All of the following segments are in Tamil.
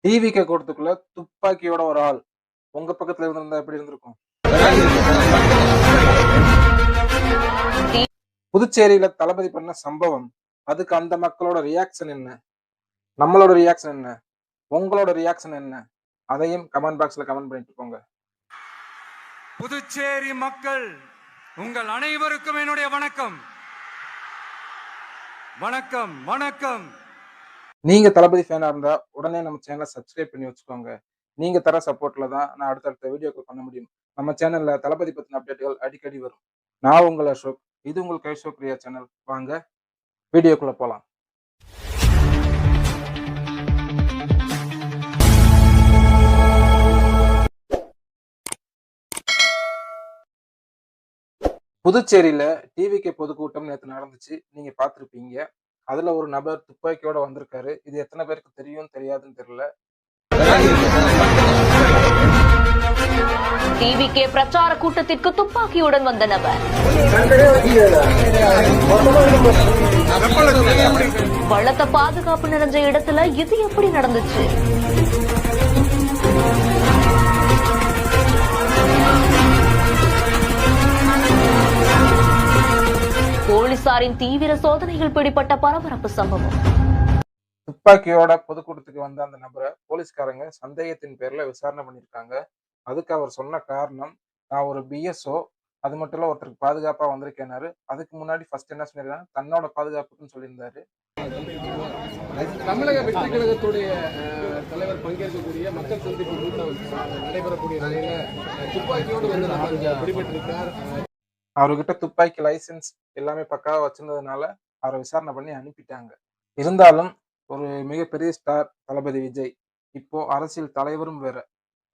டிவிக்கு கூட்டத்துக்குள்ள துப்பாக்கியோட ஒரு ஆள் உங்க பக்கத்துல இருந்திருந்தா எப்படி இருந்திருக்கும்? புதுச்சேரியில தளபதி பண்ண சம்பவம், அதுக்கு அந்த மக்களோட ரியாக்ஷன் என்ன? நம்மளோட ரியாக்ஷன் என்ன? உங்களோட ரியாக்ஷன் என்ன? அதையும் கமெண்ட் பாக்ஸ்ல கமெண்ட் பண்ணிட்டு போங்க. புதுச்சேரி மக்கள் உங்கள் அனைவருக்கும் என்னுடைய வணக்கம். வணக்கம் வணக்கம். நீங்க தளபதி ஃபேனா இருந்தா உடனே நம்ம சேனலை சப்ஸ்கிரைப் பண்ணி வச்சுக்கோங்க. நீங்க தர சப்போர்ட்ல தான் நான் அடுத்தடுத்த வீடியோக்கள் பண்ண முடியும். நம்ம சேனல்ல தளபதி பத்தின அப்டேட்டுகள் அடிக்கடி வரும். நான் உங்கள் அசோக். இது உங்கள் கைஷோக் ரியா சேனல். வாங்க வீடியோக்குள்ள போலாம். புதுச்சேரியில டிவிகே பொதுக்கூட்டம் நேத்து நடந்துச்சு. நீங்க பார்த்திருப்பீங்க. அதுல ஒரு நபர் துப்பாக்கியோட வந்திருக்காரு. இது எத்தனை பேருக்கு தெரியும் தெரியாதுன்னு தெரியல. டிவிகே பிரச்சார கூட்டத்திற்கு துப்பாக்கியுடன் வந்த நபர் பலத்த பாதுகாப்பு நிறைஞ்ச இடத்துல இது எப்படி நடந்துச்சு? போலீசாரின் தீவிர சோதனையில் பிடிபட்ட பரபரப்பு சம்பவம். துப்பாக்கியோட பொதுக்கூட்டத்துக்கு வந்த அந்த நபரை போலீஸ்காரங்க சந்தேகத்தின் பேர்ல விசாரணை பண்ணியிருக்காங்க. அதுக்கு அவர் சொன்ன காரணம், நான் ஒரு பிஎஸ்ஓ, அது மட்டும் இல்ல ஒருத்தருக்கு பாதுகாப்பா வந்திருக்கேனாரு. அதுக்கு முன்னாடி ஃபர்ஸ்ட் என்ன சொல்லியிருக்காங்க, தன்னோட பாதுகாப்புக்குன்னு சொல்லியிருந்தாரு. தமிழக வெற்றி கழகத்துடைய தலைவர் பங்கேற்கக்கூடிய மக்கள் சந்திப்பு கூட்டம் நடைபெறக்கூடிய நிலையில துப்பாக்கியோடு வந்து பிடிபட்டிருக்கார். அவர்கிட்ட துப்பாக்கி லைசன்ஸ் எல்லாமே பக்காவா வச்சிருந்ததுனால அவரை விசாரணை பண்ணி அனுப்பிட்டாங்க. இருந்தாலும் ஒரு மிகப்பெரிய ஸ்டார் தளபதி விஜய், இப்போ அரசியல் தலைவரும் வேற.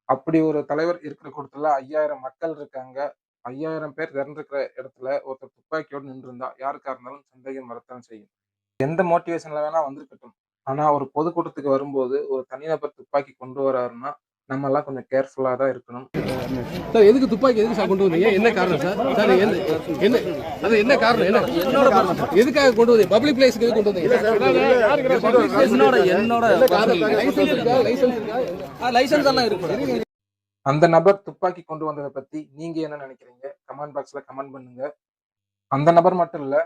அப்படி ஒரு தலைவர் இருக்கிற கூட்டத்துல 5000 மக்கள் இருக்காங்க. 5000 பேர் திரண்டிருக்கிற இடத்துல ஒருத்தர் துப்பாக்கியோடு நின்றிருந்தா யாருக்கா இருந்தாலும் சந்தேகம் வரத்தான் செய்யும். எந்த மோட்டிவேஷன்ல வேணா வந்திருக்கட்டும். ஆனா ஒரு பொதுக்கூட்டத்துக்கு வரும்போது ஒரு தனிநபர் துப்பாக்கி கொண்டு வராருன்னா நம்ம எல்லாம் கொஞ்சம் கேர்ஃபுல்லா தான் இருக்கணும். சார் எதுக்கு துப்பாக்கி எதுக்கு சார் கொண்டு வந்தீங்க? என்ன காரணம் சார்? சார் என்ன அது என்ன காரணம்? என்ன எதுக்காக கொண்டு வந்தீங்க? பப்ளிக் பிளேஸ்க்கு எதுக்கு கொண்டு வந்தீங்க? என்னோட லைசன்ஸ் எல்லாம் இருக்கு. அந்த நபர் துப்பாக்கி கொண்டு வந்ததை பத்தி நீங்க என்ன நினைக்கிறீங்க? கமெண்ட் பாக்ஸ்ல கமெண்ட் பண்ணுங்க. அந்த நபர் மட்டும் இல்ல,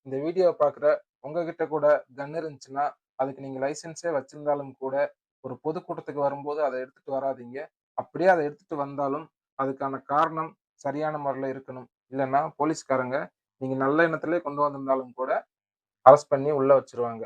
இந்த வீடியோவை பாக்குற உங்ககிட்ட கூட கன் இருந்துச்சுன்னா அதுக்கு நீங்க லைசன்ஸே வச்சிருந்தாலும் கூட ஒரு பொதுக்கூட்டத்துக்கு வரும்போது அதை எடுத்துட்டு வராதீங்க. அப்படியே அதை எடுத்துட்டு வந்தாலும் அதுக்கான காரணம் சரியான முறையில இருக்கணும். இல்லைன்னா போலீஸ்காரங்க நீங்க நல்ல எண்ணத்திலே கொண்டு வந்திருந்தாலும் கூட அரெஸ்ட் பண்ணி உள்ள வச்சிருவாங்க.